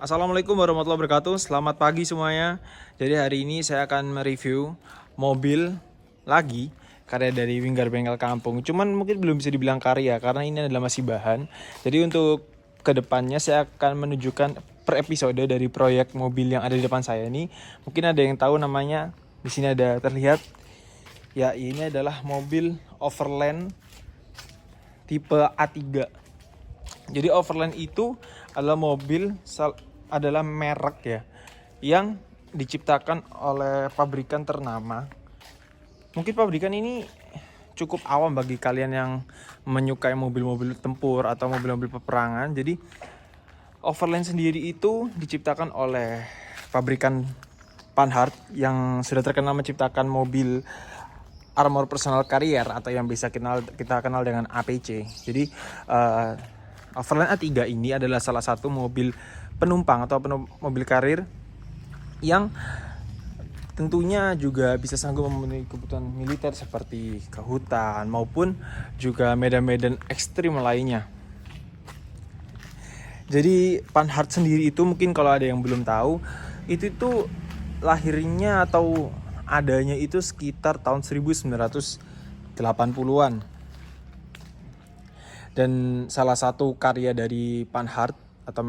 Assalamualaikum warahmatullahi wabarakatuh. Selamat pagi semuanya. Jadi hari ini saya akan mereview mobil lagi karya dari Winggar Bengkel Kampung. Cuman mungkin belum bisa dibilang karya karena ini adalah masih bahan. Jadi untuk kedepannya saya akan menunjukkan per episode dari proyek mobil yang ada di depan saya ini. Mungkin ada yang tahu namanya. Di sini ada terlihat. Ya, ini adalah mobil Overland tipe A3. Jadi Overland itu adalah adalah merek ya yang diciptakan oleh pabrikan ternama. Mungkin pabrikan ini cukup awam bagi kalian yang menyukai mobil-mobil tempur atau mobil-mobil peperangan. Jadi Overland sendiri itu diciptakan oleh pabrikan Panhard yang sudah terkenal menciptakan mobil armor personal carrier atau yang bisa kita kenal dengan APC. Jadi Overland A3 ini adalah salah satu mobil penumpang atau mobil karir yang tentunya juga bisa sanggup memenuhi kebutuhan militer seperti ke hutan maupun juga medan-medan ekstrim lainnya. Jadi Panhard sendiri itu mungkin kalau ada yang belum tahu, itu tuh lahirnya atau adanya itu sekitar tahun 1980-an. Dan salah satu karya dari Panhard atau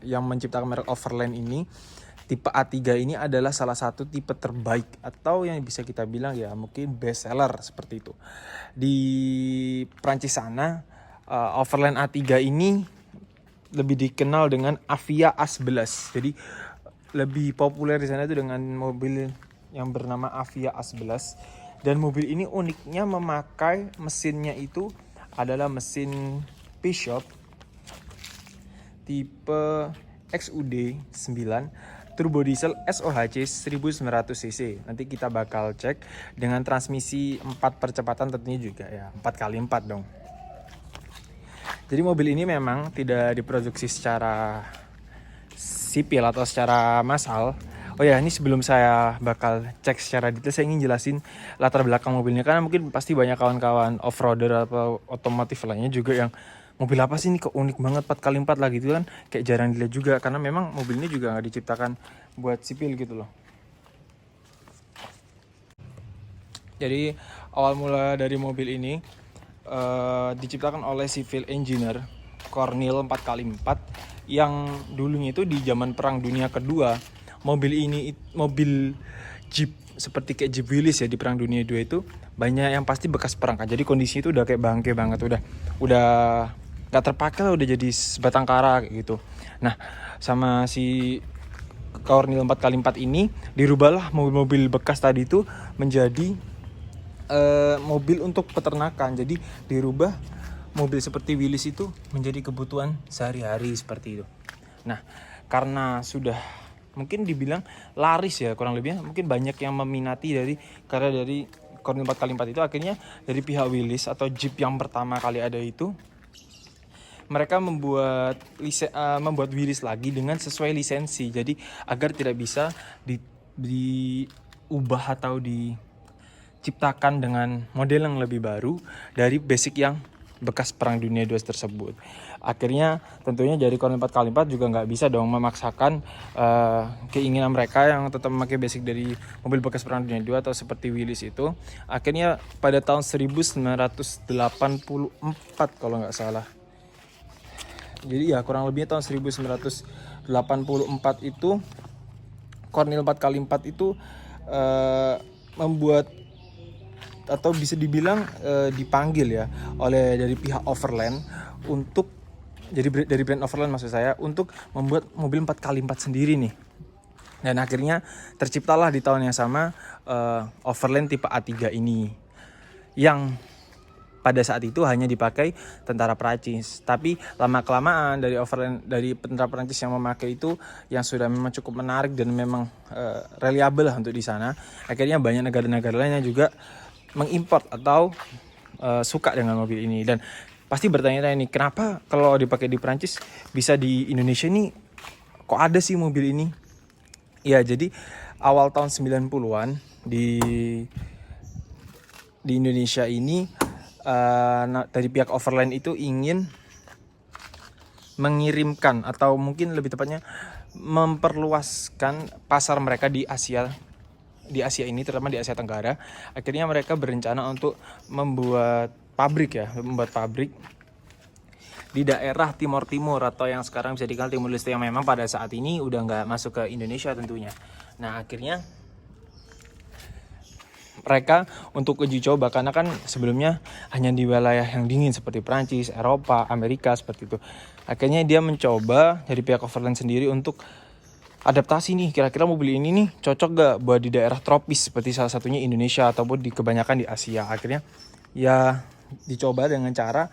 yang menciptakan merek Overland ini, tipe A3 ini adalah salah satu tipe terbaik atau yang bisa kita bilang ya mungkin best seller seperti itu. Di Prancis sana Overland A3 ini lebih dikenal dengan Avia A11. Jadi lebih populer di sana itu dengan mobil yang bernama Avia A11. Dan mobil ini uniknya memakai mesinnya itu adalah mesin P-Shop tipe XUD 9 turbo diesel SOHC 1900 cc. Nanti kita bakal cek dengan transmisi 4 percepatan tentunya juga ya, 4x4 dong. Jadi mobil ini memang tidak diproduksi secara sipil atau secara massal. Oh ya, ini sebelum saya bakal cek secara detail, saya ingin jelasin latar belakang mobilnya. Karena mungkin pasti banyak kawan-kawan off-roader atau otomotif lainnya juga yang mobil apa sih ini kok unik banget 4x4 lah gitu kan. Kayak jarang dilihat juga, karena memang mobil ini juga gak diciptakan buat sipil gitu loh. Jadi awal mula dari mobil ini diciptakan oleh civil engineer Cornell 4x4 yang dulunya itu di zaman Perang Dunia Kedua. Mobil Jeep seperti kayak Jeep Willys ya di Perang Dunia II itu banyak yang pasti bekas perang kan. Jadi kondisi itu udah kayak bangke banget, udah nggak terpakai lah, udah jadi sebatang kara kayak gitu. Nah, sama si Cornell 4x4 ini dirubahlah mobil-mobil bekas tadi itu menjadi mobil untuk peternakan. Jadi dirubah mobil seperti Willys itu menjadi kebutuhan sehari-hari seperti itu. Nah, karena sudah mungkin dibilang laris ya kurang lebihnya, mungkin banyak yang meminati karena dari Cornell 4x4 itu, akhirnya dari pihak Willys atau Jeep yang pertama kali ada itu, mereka membuat Willys lagi dengan sesuai lisensi. Jadi agar tidak bisa diubah atau diciptakan dengan model yang lebih baru dari basic yang bekas Perang Dunia II tersebut. Akhirnya tentunya dari Cornell 4x4 juga nggak bisa dong memaksakan keinginan mereka yang tetap memakai basic dari mobil bekas Perang Dunia II atau seperti Willys itu. Akhirnya pada tahun 1984 kalau nggak salah. Jadi ya kurang lebihnya tahun 1984 itu Cornell 4x4 itu membuat atau bisa dibilang dipanggil ya oleh dari pihak Overland untuk dari brand Overland maksud saya untuk membuat mobil 4x4 sendiri nih. Dan akhirnya terciptalah di tahun yang sama Overland tipe A3 ini yang pada saat itu hanya dipakai tentara Prancis. Tapi lama-kelamaan dari tentara Prancis yang memakai itu yang sudah memang cukup menarik dan memang reliable lah untuk di sana. Akhirnya banyak negara-negara lainnya juga mengimport atau suka dengan mobil ini. Dan pasti bertanya-tanya nih, kenapa kalau dipakai di Prancis bisa di Indonesia nih kok ada sih mobil ini? Ya, jadi awal tahun 90-an di Indonesia ini dari pihak Overland itu ingin mengirimkan atau mungkin lebih tepatnya memperluaskan pasar mereka di Asia ini, terutama di Asia Tenggara. Akhirnya mereka berencana untuk membuat pabrik di daerah Timur atau yang sekarang bisa dikenal Timur Leste, yang memang pada saat ini udah nggak masuk ke Indonesia tentunya. Nah akhirnya mereka untuk uji coba, karena kan sebelumnya hanya di wilayah yang dingin seperti Prancis, Eropa, Amerika seperti itu. Akhirnya dia mencoba dari pihak Overland sendiri untuk adaptasi nih, kira-kira mobil ini nih cocok gak buat di daerah tropis seperti salah satunya Indonesia ataupun di kebanyakan di Asia. Akhirnya ya dicoba dengan cara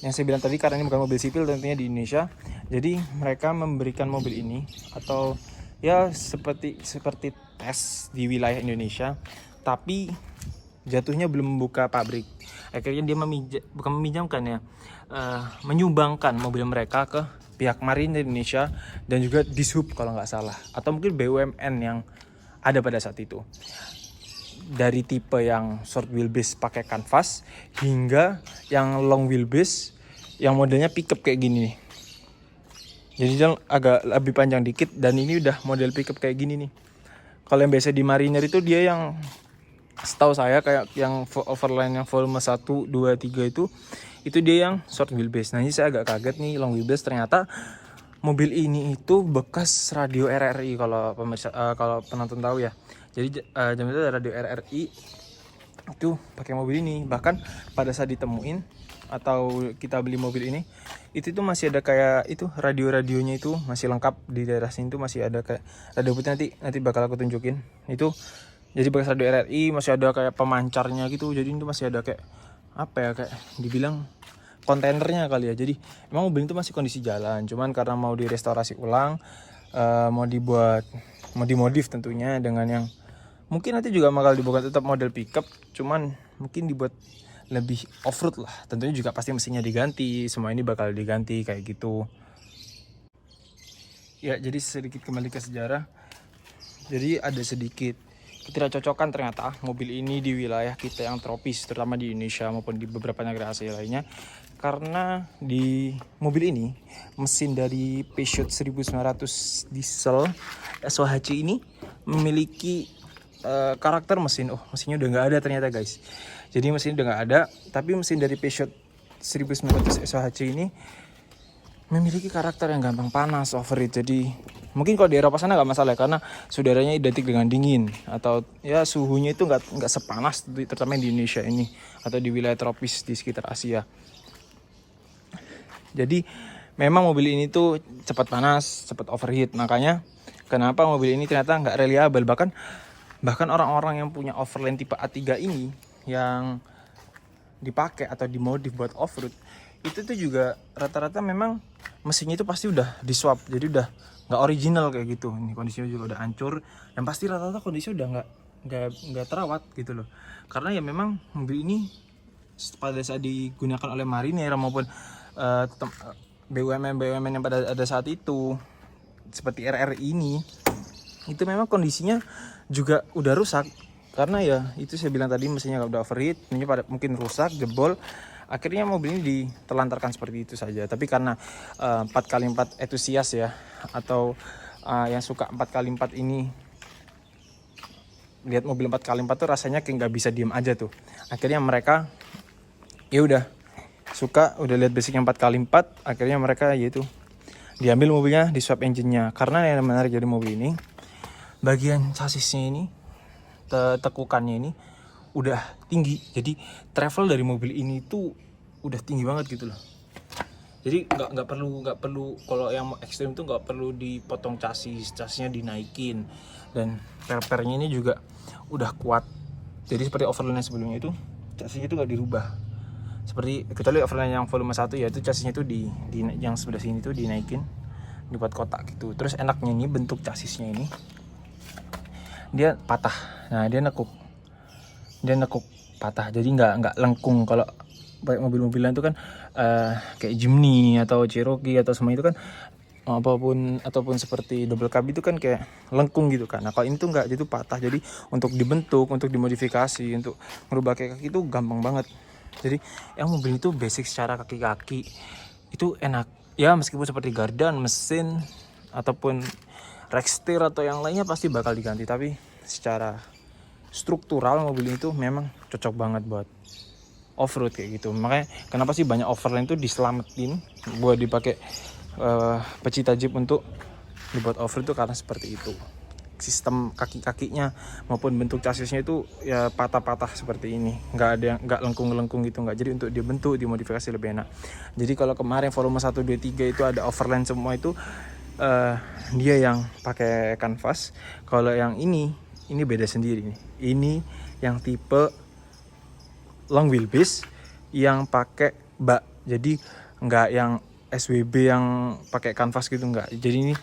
yang saya bilang tadi, karena ini bukan mobil sipil tentunya di Indonesia. Jadi mereka memberikan mobil ini atau ya seperti tes di wilayah Indonesia, tapi jatuhnya belum membuka pabrik. Akhirnya dia menyumbangkan mobil mereka ke pihak Marinir Indonesia dan juga Dishub kalau nggak salah, atau mungkin BUMN yang ada pada saat itu. Dari tipe yang short wheelbase pakai kanvas hingga yang long wheelbase yang modelnya pickup kayak gini nih. Jadi dia agak lebih panjang dikit, dan ini udah model pickup kayak gini nih. Kalau yang biasa di Marinir itu dia yang setahu saya kayak yang Overland yang volume 1, 2, 3 itu dia yang short wheelbase. Nah ini saya agak kaget nih, long wheelbase ternyata mobil ini itu bekas radio RRI kalau kalau penonton tahu ya. Jadi zaman itu radio RRI itu pakai mobil ini. Bahkan pada saat ditemuin atau kita beli mobil ini, itu tuh masih ada kayak itu radionya itu masih lengkap di daerah sini tuh, masih ada kayak radio putih, nanti bakal aku tunjukin. Itu jadi bekas radio RRI, masih ada kayak pemancarnya gitu. Jadi itu masih ada kayak apa ya, kayak dibilang kontainernya kali ya. Jadi emang mobil itu masih kondisi jalan, cuman karena mau direstorasi ulang, mau dimodif tentunya dengan yang mungkin nanti juga bakal dibuat tetap model pickup, cuman mungkin dibuat lebih off-road lah. Tentunya juga pasti mesinnya diganti, semua ini bakal diganti kayak gitu. Ya jadi sedikit kembali ke sejarah. Jadi ada sedikit ketidakcocokan ternyata mobil ini di wilayah kita yang tropis, terutama di Indonesia maupun di beberapa negara Asia lainnya. Karena di mobil ini mesin dari Peugeot 1900 diesel SOHC ini memiliki karakter mesinnya udah nggak ada ternyata guys. Jadi mesin udah nggak ada, tapi mesin dari Peugeot 1900 SOHC ini memiliki karakter yang gampang panas, overheat. Jadi mungkin kalau di Eropa sana nggak masalah karena udaranya identik dengan dingin, atau ya suhunya itu nggak sepanas terutama di Indonesia ini atau di wilayah tropis di sekitar Asia. Jadi memang mobil ini tuh cepat panas, cepat overheat. Makanya kenapa mobil ini ternyata nggak reliable. Bahkan orang-orang yang punya Overland tipe A3 ini yang dipakai atau dimodif buat off-road, itu tuh juga rata-rata memang mesinnya itu pasti udah di-swap, jadi udah nggak original kayak gitu. Ini kondisinya juga udah hancur, dan pasti rata-rata kondisinya udah nggak terawat gitu loh. Karena ya memang mobil ini pada saat digunakan oleh Marinir maupun BUMN yang pada ada saat itu seperti RRI ini, itu memang kondisinya juga udah rusak. Karena ya itu saya bilang tadi, mesinnya udah overheat, mungkin rusak, jebol. Akhirnya mobil ini ditelantarkan seperti itu saja. Tapi karena 4x4 entusias ya, atau yang suka 4x4 ini, lihat mobil 4x4 tuh rasanya kayak nggak bisa diem aja tuh. Akhirnya mereka ya udah lihat basicnya 4x4, akhirnya mereka yaitu diambil mobilnya, di swap engine-nya. Karena yang menarik dari mobil ini, bagian chassisnya ini, tekukannya ini udah tinggi. Jadi travel dari mobil ini tuh udah tinggi banget gitu loh. Jadi nggak perlu kalau yang ekstrim tuh nggak perlu dipotong chassisnya dinaikin, dan per-pernya ini juga udah kuat. Jadi seperti Overland sebelumnya itu chassisnya itu nggak dirubah. Seperti kita lihat Overland yang volume 1 ya, itu chassisnya itu di yang sebelah sini tuh dinaikin, dibuat kotak gitu. Terus enaknya ini bentuk chassisnya ini dia patah. Nah dia nekuk patah, jadi nggak lengkung. Kalau baik mobil-mobilan itu kan kayak Jimny atau Cherokee atau semua itu kan ataupun seperti double cab itu kan kayak lengkung gitu kan. Nah kalau ini tuh nggak, itu patah. Jadi untuk dibentuk, untuk dimodifikasi, untuk merubah kaki itu gampang banget. Jadi yang mobil itu basic secara kaki-kaki itu enak ya, meskipun seperti gardan, mesin ataupun Rextir atau yang lainnya pasti bakal diganti, tapi secara struktural mobil itu memang cocok banget buat off-road kayak gitu. Makanya kenapa sih banyak overland itu diselamatin buat dipakai pecinta Jeep untuk dibuat off-road itu karena seperti itu. Sistem kaki-kakinya maupun bentuk chassisnya itu ya patah-patah seperti ini, nggak lengkung-lengkung gitu, nggak. Jadi untuk dibentuk dimodifikasi lebih enak. Jadi kalau kemarin volume 1, 2, 3 itu ada overland semua itu dia yang pakai kanvas. Kalau yang ini beda sendiri nih. Ini yang tipe long wheelbase yang pakai bak. Jadi nggak yang SWB yang pakai kanvas gitu, nggak. Jadi ini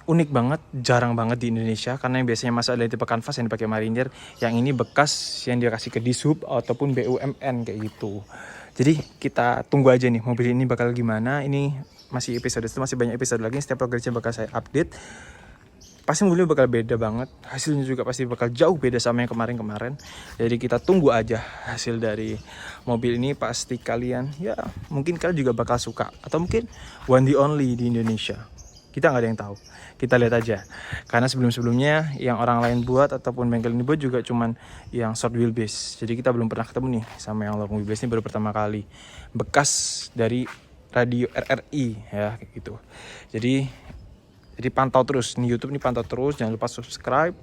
unik banget, jarang banget di Indonesia, karena yang biasanya masuk ada tipe kanvas yang dipakai Mariner, yang ini bekas yang dia kasih ke Dishub ataupun BUMN kayak gitu. Jadi kita tunggu aja nih mobil ini bakal gimana. Ini masih episode, masih banyak episode lagi, setiap progresnya bakal saya update. Pasti mobilnya bakal beda banget, hasilnya juga pasti bakal jauh beda sama yang kemarin-kemarin. Jadi kita tunggu aja hasil dari mobil ini. Pasti kalian, ya mungkin kalian juga bakal suka, atau mungkin one the only di Indonesia. Kita nggak ada yang tahu, kita lihat aja. Karena sebelum-sebelumnya yang orang lain buat ataupun bengkel ini buat juga cuman yang short wheelbase. Jadi kita belum pernah ketemu nih sama yang long wheelbase, ini baru pertama kali. Bekas dari radio RRI ya kayak gitu. Jadi pantau terus nih YouTube, nih pantau terus, jangan lupa subscribe,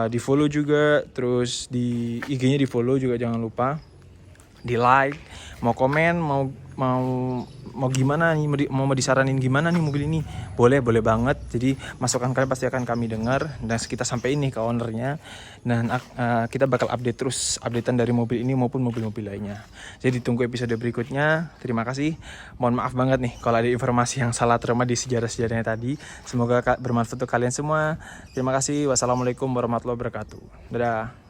di follow juga, terus di IG-nya di follow juga jangan lupa, di like, mau komen, mau gimana nih, mau disaranin gimana nih mobil ini, boleh banget. Jadi masukan kalian pasti akan kami dengar dan kita sampein nih ke ownernya, dan kita bakal updatean dari mobil ini maupun mobil-mobil lainnya. Jadi tunggu episode berikutnya. Terima kasih, mohon maaf banget nih kalau ada informasi yang salah terima di sejarah-sejarahnya tadi. Semoga bermanfaat untuk kalian semua. Terima kasih, wassalamualaikum warahmatullahi wabarakatuh. Dadah.